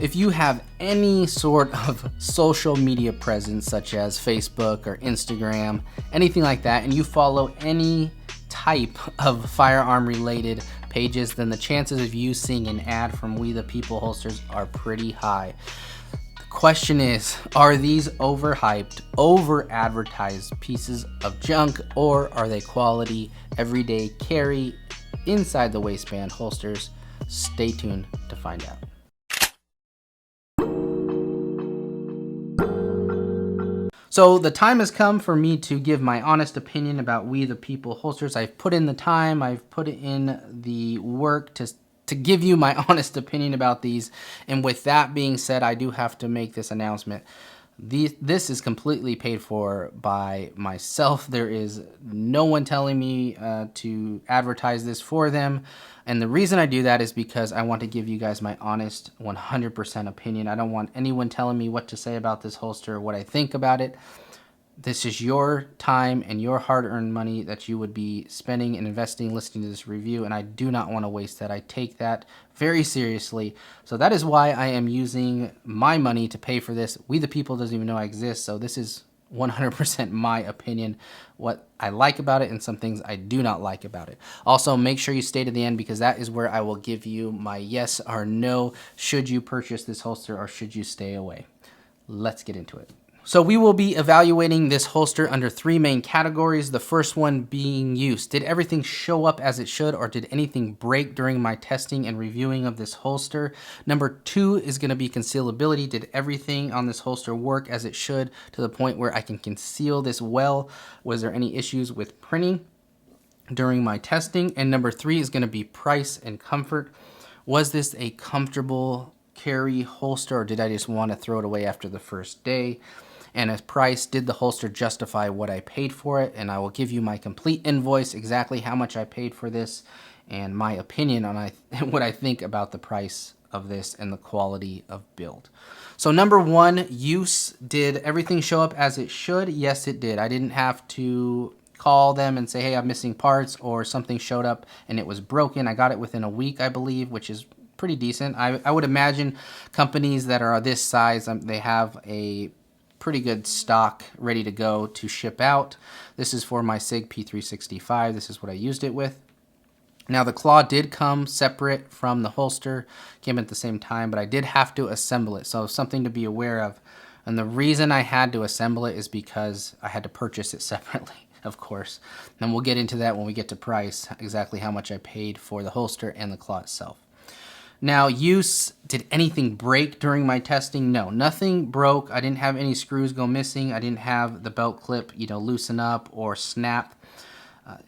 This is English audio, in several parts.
If you have any sort of social media presence, such as Facebook or Instagram, anything like that, and you follow any type of firearm related pages, then the chances of you seeing an ad from We the People holsters are pretty high. The question is, are these overhyped, over advertised pieces of junk, or are they quality, everyday carry, inside the waistband holsters? Stay tuned to find out. So the time has come for me to give my honest opinion about We the People holsters. I've put in the time, I've put in the work to give you my honest opinion about these. And with that being said, I do have to make this announcement. This is completely paid for by myself. There is no one telling me to advertise this for them. And the reason I do that is because I want to give you guys my honest 100% opinion. I don't want anyone telling me what to say about this holster or what I think about it. This is your time and your hard-earned money that you would be spending and investing listening to this review, and I do not want to waste that. I take that very seriously. So that is why I am using my money to pay for this. We the People doesn't even know I exist, so this is 100% my opinion, what I like about it and some things I do not like about it. Also, make sure you stay to the end because that is where I will give you my yes or no. Should you purchase this holster or should you stay away? Let's get into it. So we will be evaluating this holster under three main categories. The first one being use. Did everything show up as it should, or did anything break during my testing and reviewing of this holster? Number two is going to be concealability. Did everything on this holster work as it should to the point where I can conceal this well? Was there any issues with printing during my testing? And number three is going to be price and comfort. Was this a comfortable carry holster, or did I just want to throw it away after the first day? And as price, did the holster justify what I paid for it? And I will give you my complete invoice, exactly how much I paid for this, and my opinion on what I think about the price of this and the quality of build. So number one, use. Did everything show up as it should? Yes, it did. I didn't have to call them and say, hey, I'm missing parts, or something showed up and it was broken. I got it within a week, I believe, which is pretty decent. I would imagine companies that are this size, they have a pretty good stock ready to go to ship out. This is for my SIG P365. This is what I used it with. Now the claw did come separate from the holster, came at the same time, but I did have to assemble it. So something to be aware of. And the reason I had to assemble it is because I had to purchase it separately, of course. And we'll get into that when we get to price, exactly how much I paid for the holster and the claw itself. Now, use. Did anything break during my testing? No, nothing broke. I didn't have any screws go missing. I didn't have the belt clip, loosen up or snap.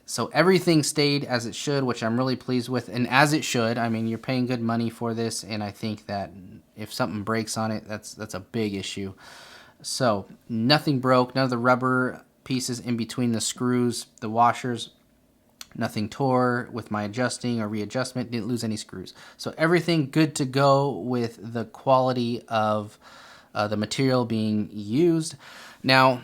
So everything stayed as it should, which I'm really pleased with. And as it should. I mean, you're paying good money for this, and I think that if something breaks on it, that's a big issue. So nothing broke. None of the rubber pieces in between the screws, the washers, nothing tore with my adjusting or readjustment. Didn't lose any screws. So everything good to go with the quality of the material being used. Now,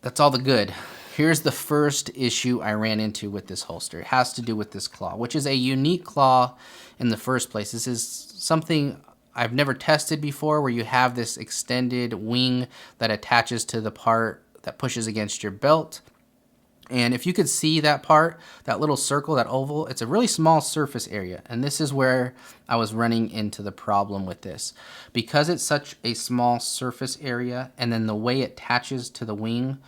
that's all the good. Here's the first issue I ran into with this holster. It has to do with this claw, which is a unique claw in the first place. This is something I've never tested before, where you have this extended wing that attaches to the part that pushes against your belt. And if you could see that part, that little circle, that oval, it's a really small surface area. And this is where I was running into the problem with this. Because it's such a small surface area, and then the way it attaches to the wing,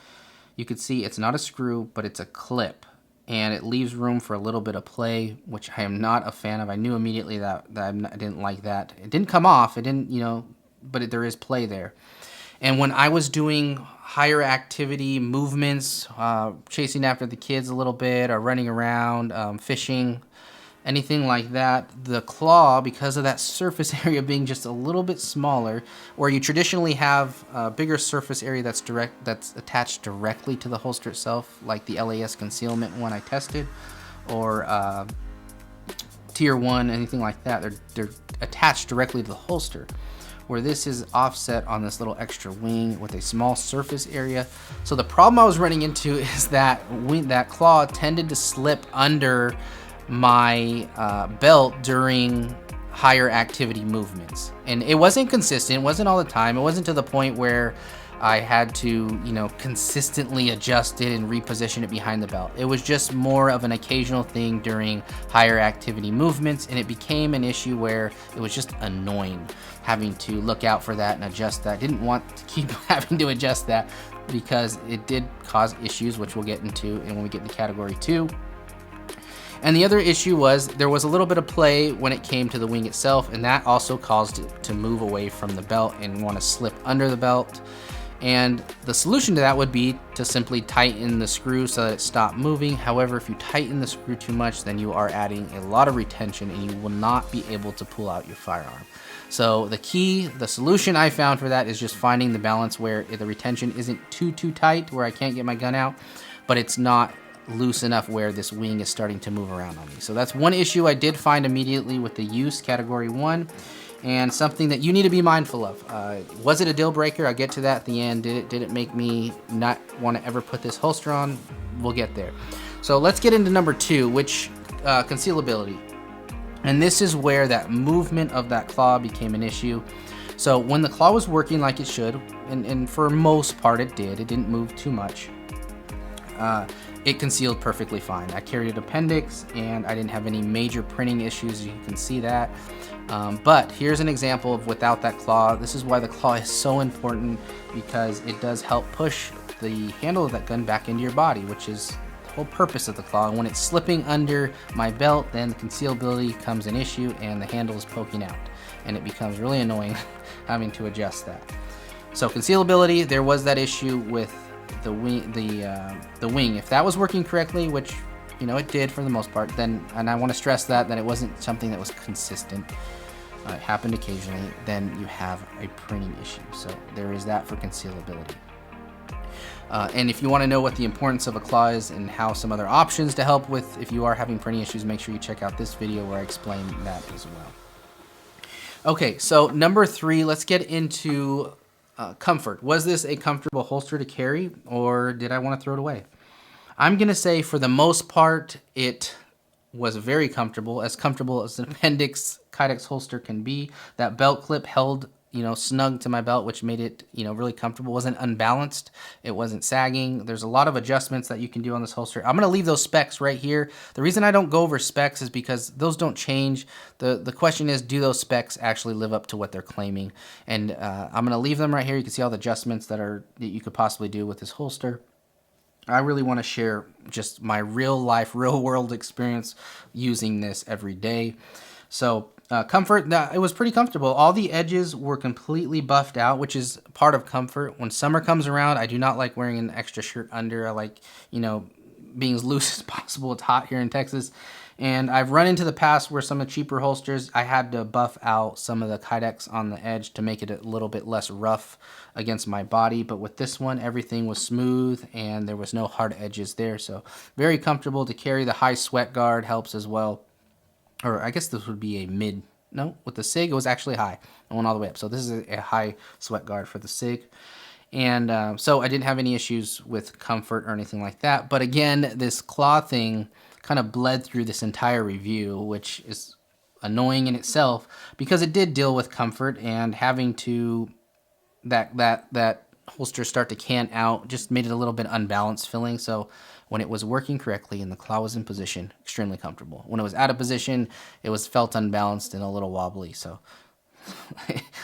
you could see it's not a screw, but it's a clip. And it leaves room for a little bit of play, which I am not a fan of. I knew immediately that I didn't like that. It didn't come off, it didn't, but there is play there. And when I was doing higher activity movements, chasing after the kids a little bit, or running around, fishing, anything like that, the claw, because of that surface area being just a little bit smaller, where you traditionally have a bigger surface area that's attached directly to the holster itself, like the LAS concealment one I tested, or Tier 1, anything like that, they're attached directly to the holster. Where this is offset on this little extra wing with a small surface area. So the problem I was running into is that that claw tended to slip under my belt during higher activity movements. And it wasn't consistent, it wasn't all the time. It wasn't to the point where I had to, consistently adjust it and reposition it behind the belt. It was just more of an occasional thing during higher activity movements, and it became an issue where it was just annoying having to look out for that and adjust that. I didn't want to keep having to adjust that because it did cause issues, which we'll get into when we get into category 2. And the other issue was there was a little bit of play when it came to the wing itself, and that also caused it to move away from the belt and want to slip under the belt. And the solution to that would be to simply tighten the screw so that it stopped moving. However, if you tighten the screw too much, then you are adding a lot of retention and you will not be able to pull out your firearm. So the solution I found for that is just finding the balance where the retention isn't too tight where I can't get my gun out, but it's not loose enough where this wing is starting to move around on me. So that's one issue I did find immediately with the use category 1. And something that you need to be mindful of. Was it a deal breaker? I'll get to that at the end. Did it make me not want to ever put this holster on? We'll get there. So let's get into number 2, which concealability. And this is where that movement of that claw became an issue. So when the claw was working like it should, and for most part it didn't move too much, it concealed perfectly fine. I carried an appendix and I didn't have any major printing issues, you can see that. But here's an example of without that claw. This is why the claw is so important, because it does help push the handle of that gun back into your body, which is the whole purpose of the claw. And when it's slipping under my belt, then the concealability becomes an issue and the handle is poking out. And it becomes really annoying having to adjust that. So concealability, there was that issue with the wing. If that was working correctly, which it did for the most part, then, and I want to stress that it wasn't something that was consistent, it happened occasionally, then you have a printing issue. So there is that for concealability. And if you want to know what the importance of a claw is and how some other options to help with if you are having printing issues, make sure you check out this video where I explain that as well. Okay, so number 3, let's get into comfort. Was this a comfortable holster to carry, or did I want to throw it away? I'm going to say for the most part, it was very comfortable as an appendix Kydex holster can be. That belt clip held, snug to my belt, which made it, really comfortable. It wasn't unbalanced. It wasn't sagging. There's a lot of adjustments that you can do on this holster. I'm going to leave those specs right here. The reason I don't go over specs is because those don't change. The question is, do those specs actually live up to what they're claiming? And I'm going to leave them right here. You can see all the adjustments that you could possibly do with this holster. I really want to share just my real life, real world experience using this every day. So comfort, it was pretty comfortable. All the edges were completely buffed out, which is part of comfort. When summer comes around, I do not like wearing an extra shirt under. I like, being as loose as possible. It's hot here in Texas. And I've run into the past where some of the cheaper holsters, I had to buff out some of the Kydex on the edge to make it a little bit less rough against my body. But with this one, everything was smooth and there was no hard edges there. So very comfortable to carry. The high sweat guard helps as well. Or I guess this would be a mid. No, with the SIG, it was actually high. I went all the way up. So this is a high sweat guard for the SIG. And so I didn't have any issues with comfort or anything like that. But again, this claw thing kind of bled through this entire review, which is annoying in itself because it did deal with comfort, and having to that holster start to cant out just made it a little bit unbalanced feeling. So when it was working correctly and the claw was in position, extremely comfortable. When it was out of position, it felt unbalanced and a little wobbly. So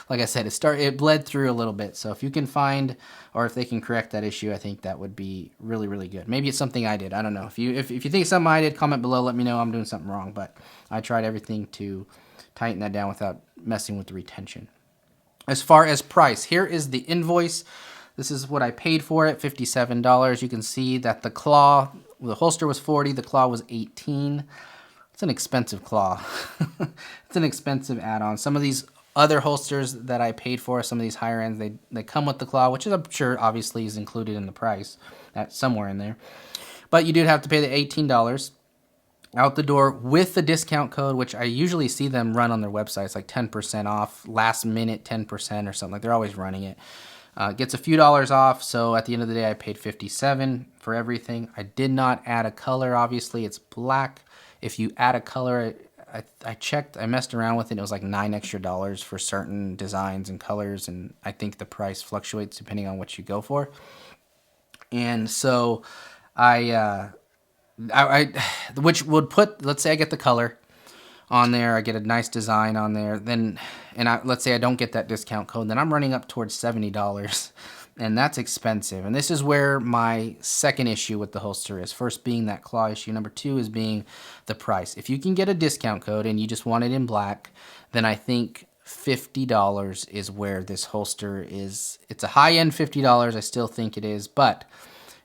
like I said, it bled through a little bit. So if you can find, or if they can correct that issue, I think that would be really, really good. Maybe it's something I did. I don't know. If you think it's something I did, comment below. Let me know I'm doing something wrong. But I tried everything to tighten that down without messing with the retention. As far as price, here is the invoice. This is what I paid for it, $57. You can see that the holster was $40, the claw was $18. It's an expensive claw. It's an expensive add-on. Some of these other holsters that I paid for, some of these higher ends, they come with the claw, which is, I'm sure obviously is included in the price. That's somewhere in there. But you do have to pay the $18 out the door with the discount code, which I usually see them run on their websites, like 10% off, last minute 10% or something. Like they're always running it. Gets a few dollars off, so at the end of the day I paid $57 for everything. I did not add a color, obviously it's black. If you add a color, I checked, I messed around with it. It was like $9 extra for certain designs and colors, and I think the price fluctuates depending on what you go for. And so which would put, let's say I get the color on there, I get a nice design on there, then, and let's say I don't get that discount code, then I'm running up towards $70, and that's expensive. And this is where my second issue with the holster is. First being that claw issue. Number two is being the price. If you can get a discount code and you just want it in black, then I think $50 is where this holster is. It's a high-end $50. I still think it is, but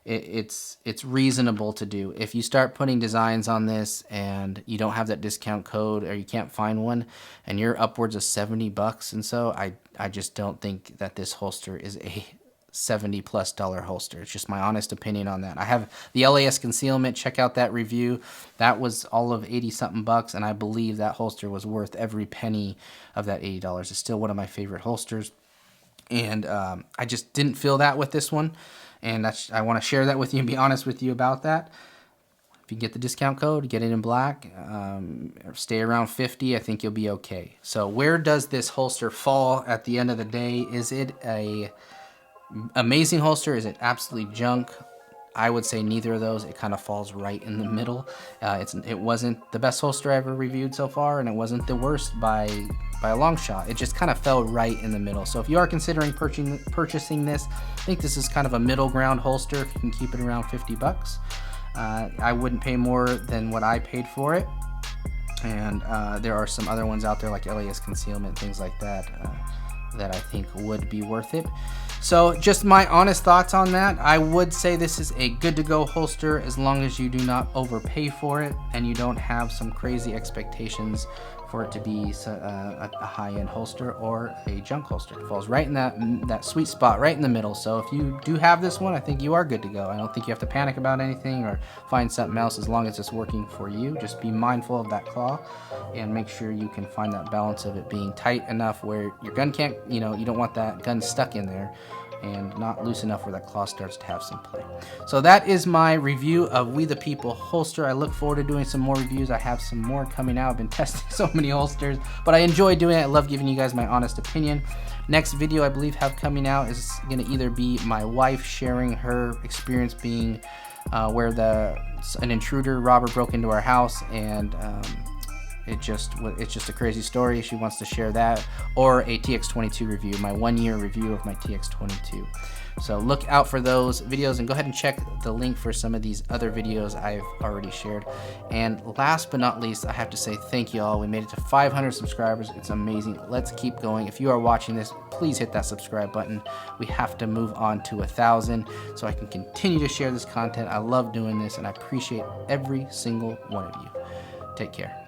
it's reasonable to do. If you start putting designs on this and you don't have that discount code, or you can't find one, and you're upwards of $70, and so I just don't think that this holster is a $70+ holster. It's just my honest opinion on that. I have the LAS concealment. Check out that review. That was all of 80 something bucks, and I believe that holster was worth every penny of that $80. It's still one of my favorite holsters, and I just didn't feel that with this one. And I want to share that with you and be honest with you about that. If you get the discount code, get it in black, stay around 50, I think you'll be okay. So where does this holster fall at the end of the day? Is it a amazing holster? Is it absolutely junk? I would say neither of those. It kind of falls right in the middle. It wasn't the best holster I ever reviewed so far, and it wasn't the worst by a long shot. It just kind of fell right in the middle. So if you are considering purchasing this, I think this is kind of a middle ground holster. If you can keep it around $50, I wouldn't pay more than what I paid for it. And there are some other ones out there like LAS concealment, things like that, that I think would be worth it. So just my honest thoughts on that. I would say this is a good to go holster as long as you do not overpay for it and you don't have some crazy expectations for it to be a high-end holster or a junk holster. It falls right in that sweet spot, right in the middle. So if you do have this one, I think you are good to go. I don't think you have to panic about anything or find something else as long as it's working for you. Just be mindful of that claw and make sure you can find that balance of it being tight enough where your gun can't, you don't want that gun stuck in there, and not loose enough where that claw starts to have some play. So that is my review of We the People holster. I look forward to doing some more reviews. I have some more coming out. I've been testing so many holsters, but I enjoy doing it. I love giving you guys my honest opinion. Next video I believe have coming out is going to either be my wife sharing her experience being where an intruder robber broke into our house, and it's just a crazy story. She wants to share that, or a TX22 review, my 1-year review of my TX22. So look out for those videos, and go ahead and check the link for some of these other videos I've already shared. And last but not least, I have to say thank you all. We made it to 500 subscribers. It's amazing. Let's keep going. If you are watching this, please hit that subscribe button. We have to move on to 1,000 so I can continue to share this content. I love doing this, and I appreciate every single one of you. Take care.